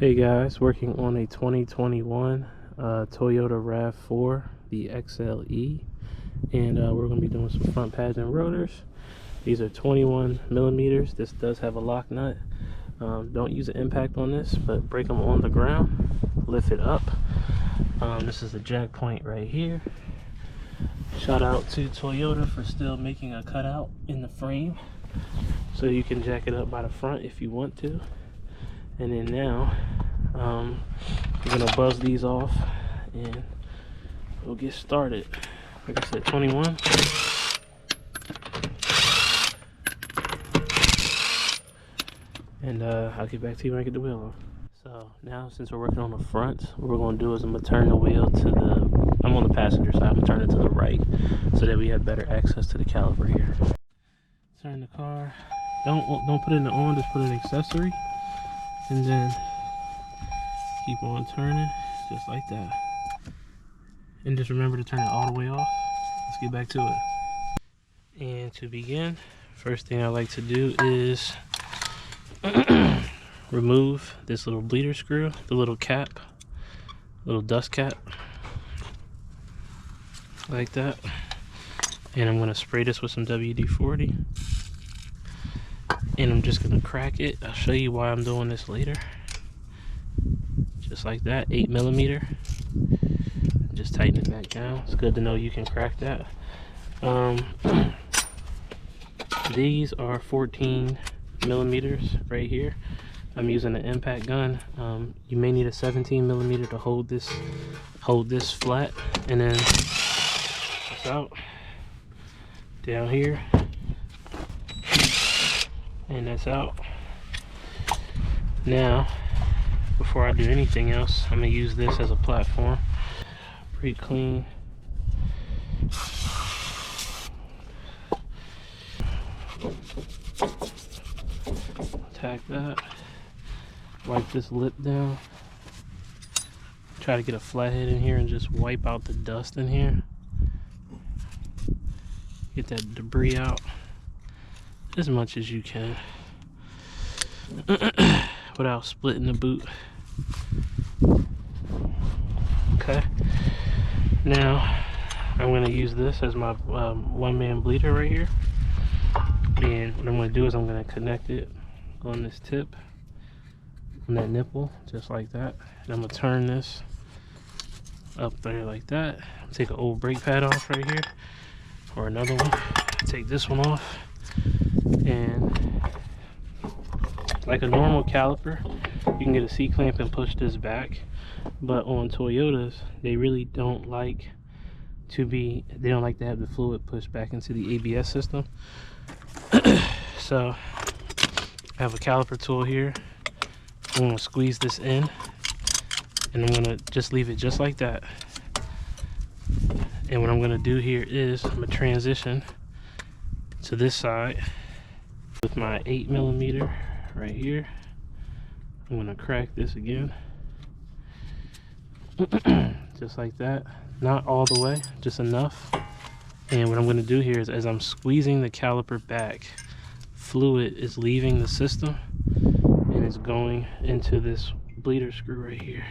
Hey guys, working on a 2021 Toyota RAV4, the XLE, and we're going to be doing some front pads and rotors. These are 21 millimeters. This does have a lock nut. Don't use an impact on this, but break them on the ground, lift it up. This is the jack point right here. Shout out to Toyota for still making a cutout in the frame, so you can jack it up by the front if you want to. And then now we're gonna buzz these off and we'll get started. Like I said, 21. And I'll get back to you when I get the wheel off. So now, since we're working on the front, what we're gonna do is I'm gonna turn the wheel to the, I'm on the passenger side, I'm gonna turn it to the right so that we have better access to the caliper here. Turn the car, don't put it in the on, just put it in accessory. And then keep on turning just like that, and just remember to turn it all the way off. Let's get back to it. And to begin, first thing I like to do is remove this little bleeder screw, the little cap, little dust cap, like that. And I'm going to spray this with some WD-40. And I'm just gonna crack it. I'll show you why I'm doing this later. Just like that, 8 millimeter. Just tighten it back down. It's good to know you can crack that. These are 14 millimeters right here. I'm using an impact gun. You may need a 17 millimeter to hold this flat, and then it's out down here. And that's out. Now, before I do anything else, I'm gonna use this as a platform. Pretty clean. Tack that. Wipe this lip down. Try to get a flathead in here and just wipe out the dust in here. Get that debris out as much as you can without splitting the boot. Okay, now I'm going to use this as my one-man bleeder right here, and what I'm going to do is I'm going to connect it on this tip, on that nipple, just like that. And I'm going to turn this up there like that. Take an old brake pad off right here, or another one. Take this one off. And like a normal caliper, you can get a C-clamp and push this back, but on Toyotas they really don't like to have the fluid pushed back into the ABS system. So I have a caliper tool here. I'm going to squeeze this in, and I'm going to just leave it just like that. And what I'm going to do here is I'm going to transition to this side with my 8 millimeter right here. I'm gonna crack this again. Just like that. Not all the way, just enough. And what I'm gonna do here is, as I'm squeezing the caliper back, fluid is leaving the system and it's going into this bleeder screw right here.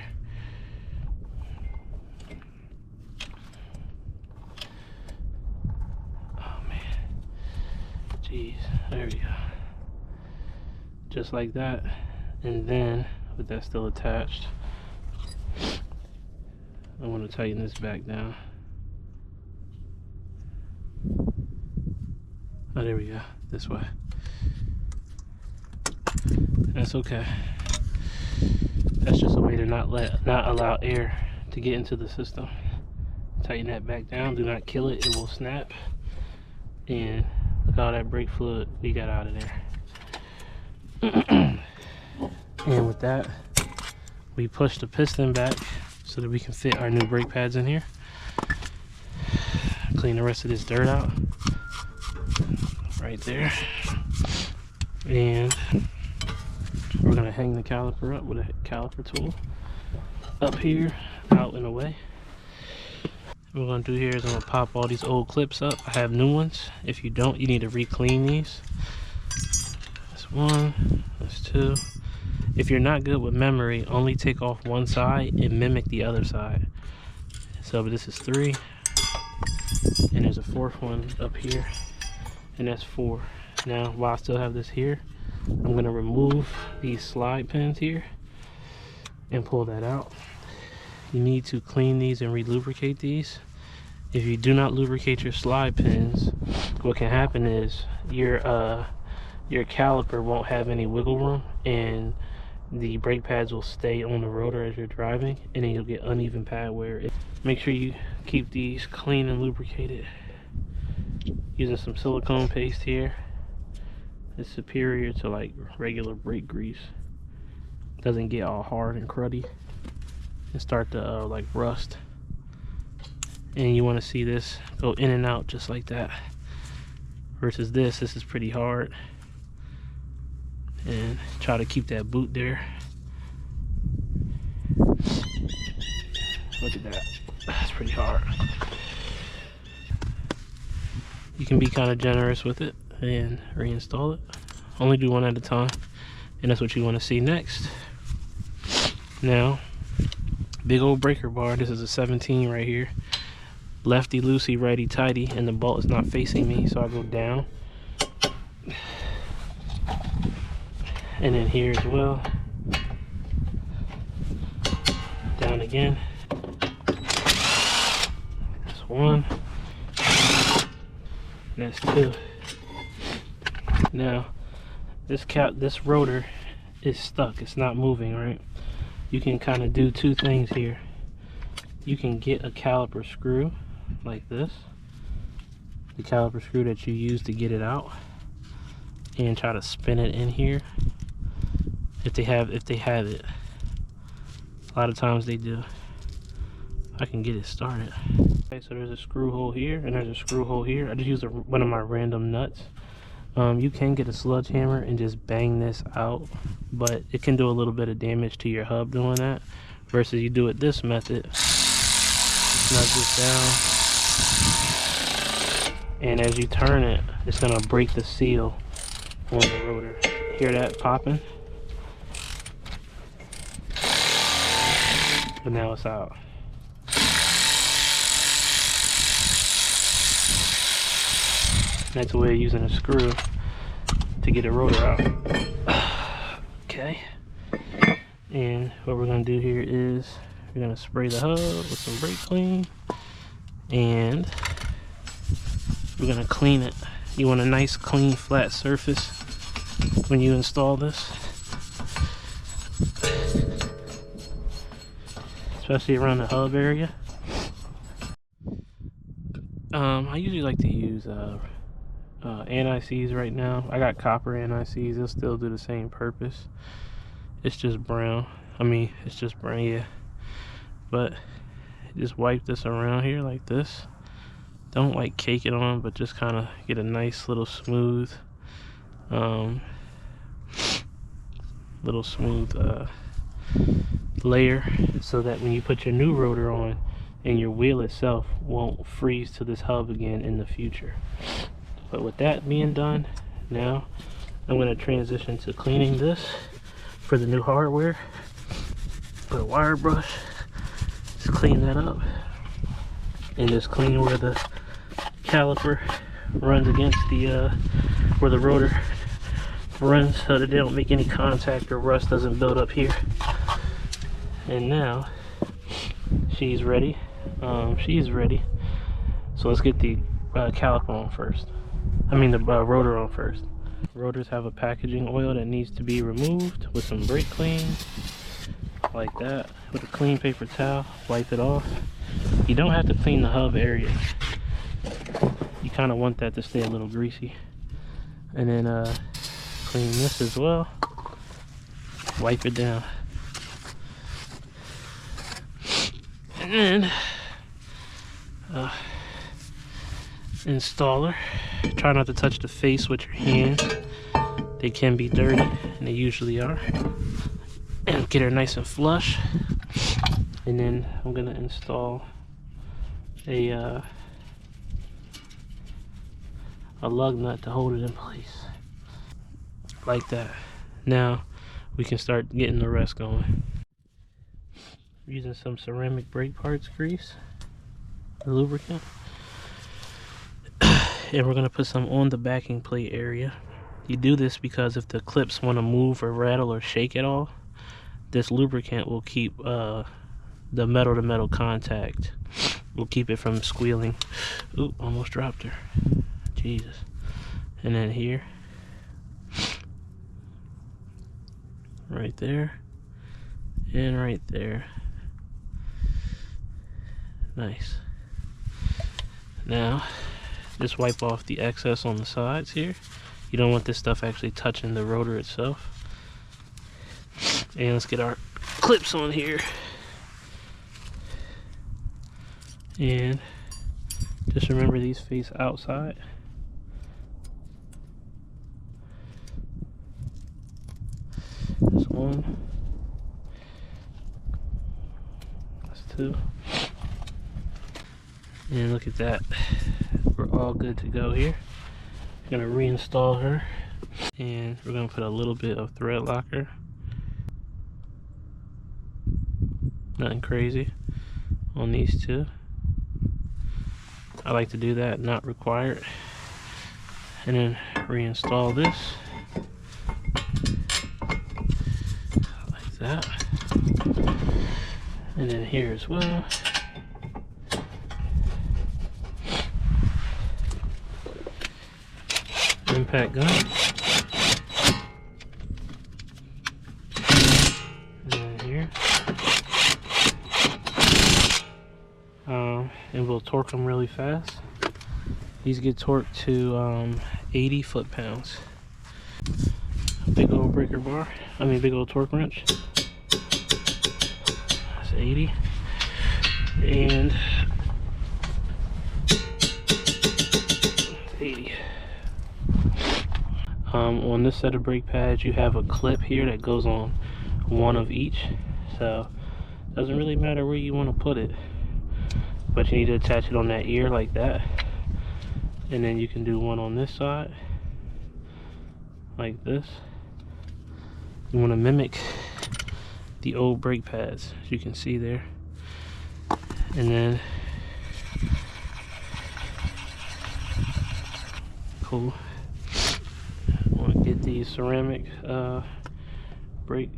Jeez, there we go. Just like that. And then, with that still attached, I want to tighten this back down. Oh, there we go. This way. That's okay. That's just a way to not allow air to get into the system. Tighten that back down. Do not kill it. It will snap. And look at all that brake fluid we got out of there. And with that, we push the piston back so that we can fit our new brake pads in here. Clean the rest of this dirt out right there. And we're going to hang the caliper up with a caliper tool up here, out and away. What we're going to do here is I'm going to pop all these old clips up. I have new ones. If you don't, you need to re-clean these. That's one, that's two. if you're not good with memory, only take off one side and mimic the other side. So this is 3, and there's a 4th one up here, and that's 4. Now while I still have this here, I'm gonna remove these slide pins here and pull that out. You need to clean these and re-lubricate these. If you do not lubricate your slide pins, what can happen is your caliper won't have any wiggle room, and the brake pads will stay on the rotor as you're driving, and then you'll get uneven pad wear. Make sure you keep these clean and lubricated using some silicone paste here. It's superior to like regular brake grease. Doesn't get all hard and cruddy and start to like rust. And you want to see this go in and out just like that, versus this is pretty hard. And try to keep that boot there. Look at that, that's pretty hard. You can be kind of generous with it and reinstall it. Only do one at a time, and that's what you want to see next. Now, big old breaker bar. This is a 17 right here. Lefty loosey, righty tighty, and the bolt is not facing me, so I go down. And then here as well. Down again. That's 1. And that's 2. Now, this rotor is stuck. It's not moving, right? You can kind of do 2 things here. You can get a caliper screw like this, the caliper screw that you use to get it out, and try to spin it in here. If they have it, a lot of times they do. I can get it started. Okay, so there's a screw hole here, and there's a screw hole here. I just used one of my random nuts. You can get a sludge hammer and just bang this out, but it can do a little bit of damage to your hub doing that, versus you do it this method. Snug this down, and as you turn it, it's gonna break the seal on the rotor. Hear that popping? But now it's out. That's a way of using a screw to get a rotor out. Okay. And what we're gonna do here is we're gonna spray the hub with some brake clean, and we're gonna clean it. You want a nice clean flat surface when you install this, especially around the hub area. I usually like to use anti-seize right now. I got copper anti-seize. They'll still do the same purpose. It's just brown. I mean, it's just brown, yeah. But just wipe this around here like this. Don't like cake it on, but just kind of get a nice little smooth layer, so that when you put your new rotor on, and your wheel itself won't freeze to this hub again in the future. But with that being done, now I'm going to transition to cleaning this for the new hardware. Put a wire brush, just clean that up, and just clean where the caliper runs against the where the rotor runs, so that they don't make any contact or rust doesn't build up here. And now she's ready. She's ready. So let's get the caliper on first. I mean the rotor on first. Rotors have a packaging oil that needs to be removed with some brake clean, like that, with a clean paper towel. Wipe it off. You don't have to clean the hub area. You kind of want that to stay a little greasy. And then clean this as well. Wipe it down. And then installer. Try not to touch the face with your hand. They can be dirty, and they usually are. And get her nice and flush. And then I'm gonna install a lug nut to hold it in place, like that. Now, we can start getting the rest going. Using some ceramic brake parts grease, lubricant, and we're going to put some on the backing plate area. You do this because if the clips want to move or rattle or shake at all, this lubricant will keep the metal to metal contact, will keep it from squealing. Ooh, almost dropped her. Jesus. And then here, right there, and right there. Nice. Now just wipe off the excess on the sides here. You don't want this stuff actually touching the rotor itself. And let's get our clips on here. And just remember, these face outside. That's one. That's two. And look at that. We're all good to go here. Gonna reinstall her, and we're gonna put a little bit of thread locker. Nothing crazy on these two. I like to do that, not required. And then reinstall this like that, and then here as well. Impact gun, and then here, and we'll torque them really fast. These get torqued to 80 foot-pounds. Big old breaker bar, big old torque wrench. That's 80, and 80. On this set of brake pads, you have a clip here that goes on one of each, so it doesn't really matter where you want to put it, but you need to attach it on that ear like that, and then you can do one on this side like this. You want to mimic the old brake pads, as you can see there, and then cool. Get the ceramic brake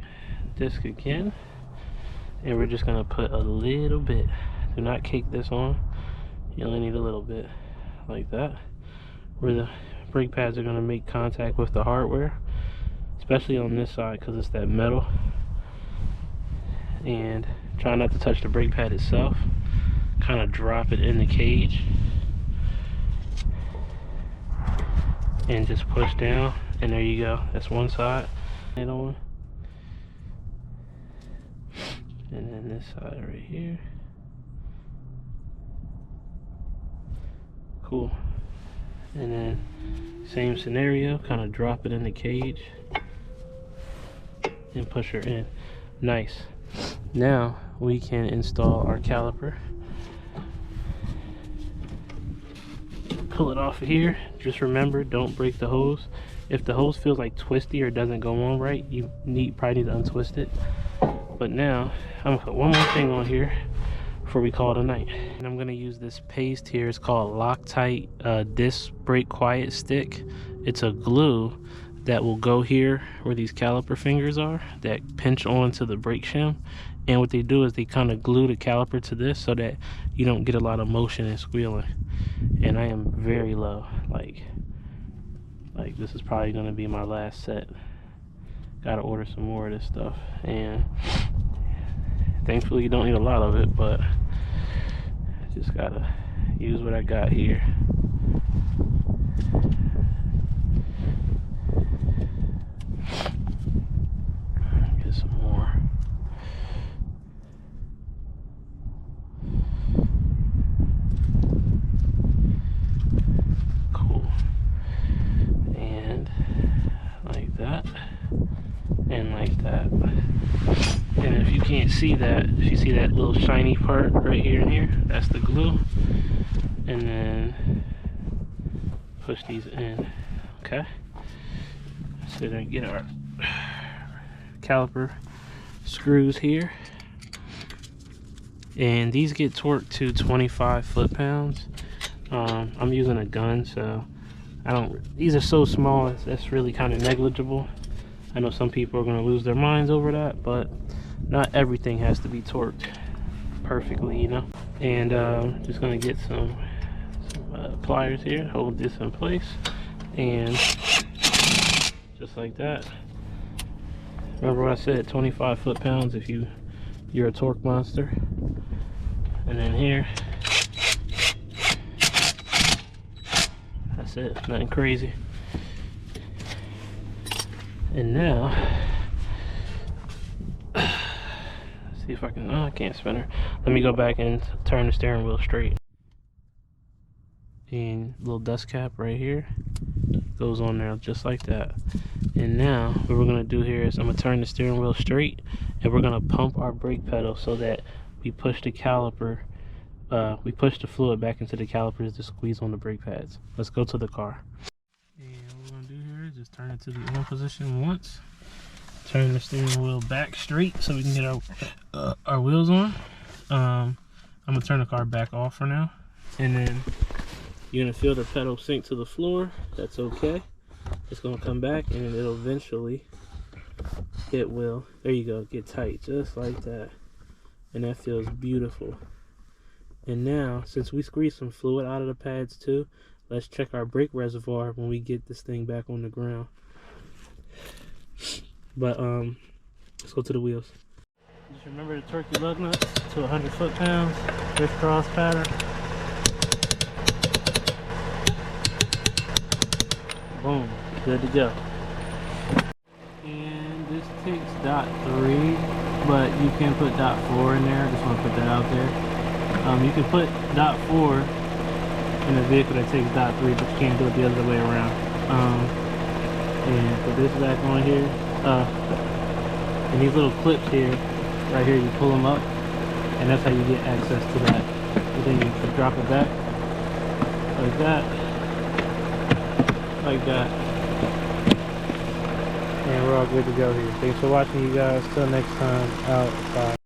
disc again, and we're just gonna put a little bit. Do not cake this on. You only need a little bit, like that, where the brake pads are gonna make contact with the hardware, especially on this side because it's that metal. And try not to touch the brake pad itself. Kind of drop it in the cage and just push down. And there you go. That's one side. And on. And then this side right here. Cool. And then same scenario. Kind of drop it in the cage and push her in. Nice. Now we can install our caliper. Pull it off of here. Just remember, don't break the hose. If the hose feels like twisty or doesn't go on right, you probably need to untwist it. But now I'm gonna put one more thing on here before we call it a night. And I'm gonna use this paste here. It's called Loctite Disc Brake Quiet Stick. It's a glue that will go here where these caliper fingers are that pinch onto the brake shim. And what they do is they kind of glue the caliper to this so that you don't get a lot of motion and squealing. And I am very low, like this is probably going to be my last set. Gotta order some more of this stuff, and thankfully you don't need a lot of it, but I just gotta use what I got here. Get some more. Cool. And like that. And like that. And if you can't see that, if you see that little shiny part right here and here, that's the glue. And then push these in. Okay. So then get our caliper screws here, and these get torqued to 25 foot-pounds. I'm using a gun, so these are so small, it's really kind of negligible. I know some people are going to lose their minds over that, but not everything has to be torqued perfectly, you know. And just going to get some pliers here, hold this in place, and just like that. Remember what I said, 25 foot-pounds if you're a torque monster. And then here, that's it, nothing crazy. And now, let's see if I can, oh, I can't spin her. Let me go back and turn the steering wheel straight. And little dust cap right here goes on there just like that. And now what we're gonna do here is I'm gonna turn the steering wheel straight, and we're gonna pump our brake pedal so that we push the caliper, we push the fluid back into the calipers to squeeze on the brake pads. Let's go to the car. And what we're gonna do here is just turn it to the on position once, turn the steering wheel back straight so we can get our wheels on. I'm gonna turn the car back off for now, and then you're gonna feel the pedal sink to the floor. That's okay. It's gonna come back, and it'll eventually, there you go, get tight just like that, and that feels beautiful. And now, since we squeezed some fluid out of the pads too, let's check our brake reservoir when we get this thing back on the ground. But let's go to the wheels. Just remember to torque your lug nuts to 100 foot-pounds, crisscross pattern. Boom, good to go. And this takes .3, but you can put .4 in there. I just want to put that out there. You can put .4 in a vehicle that takes .3, but you can't do it the other way around. And put this back on here. And these little clips here, right here, you pull them up, and that's how you get access to that. And then you can drop it back like that. Like that, and we're all good to go here. Thanks for watching, you guys. Till next time, out. Bye.